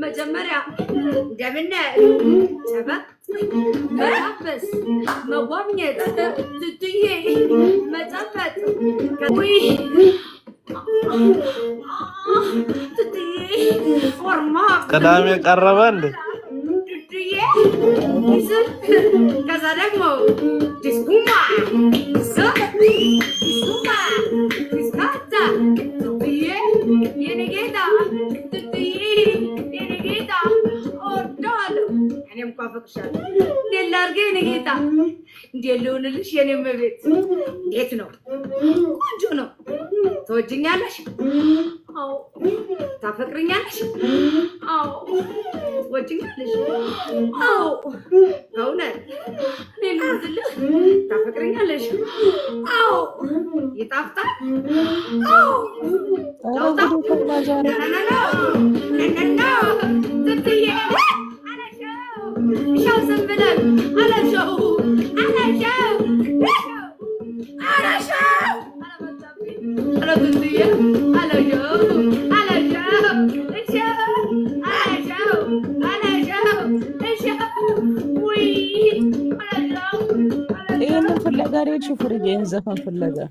መጀመሪያ እንደምን ሰበብ መላበስ መዋኘት ትትዬ መጨፈጥ ወይ ትትዬ ወርማ ቅዳሜ ቀረበ እንዴ ትትዬ ከዛ ደግሞ ዲስኩማ ዲስኩማ ዲስካታ ትትዬ የኔ ጌታ ትትዬ የኔ ጌታ እወዳለሁ እኔም እኮ አፈቅርሻለሁ እንዴት ላድርግ የኔ ጌታ እንዴት ልሁንልሽ የኔ እመቤት እንዴት ነው ቆንጆ ነው ትወጂኛለሽ አዎ ታፈቅሪኛለሽ አዎ ትወጂኛለሽ አዎ በእውነት እኔ ልሙትልህ ታፈቅሪኛለሽ አዎ ይጣፍጣል አዎ ትትዬ شو زنبلك على شو على شو على شو على بنتي على تندية على شو على شو شو على شو على شو وي على شو ايه من فلقة ريت شوف رجعين زفن فلقة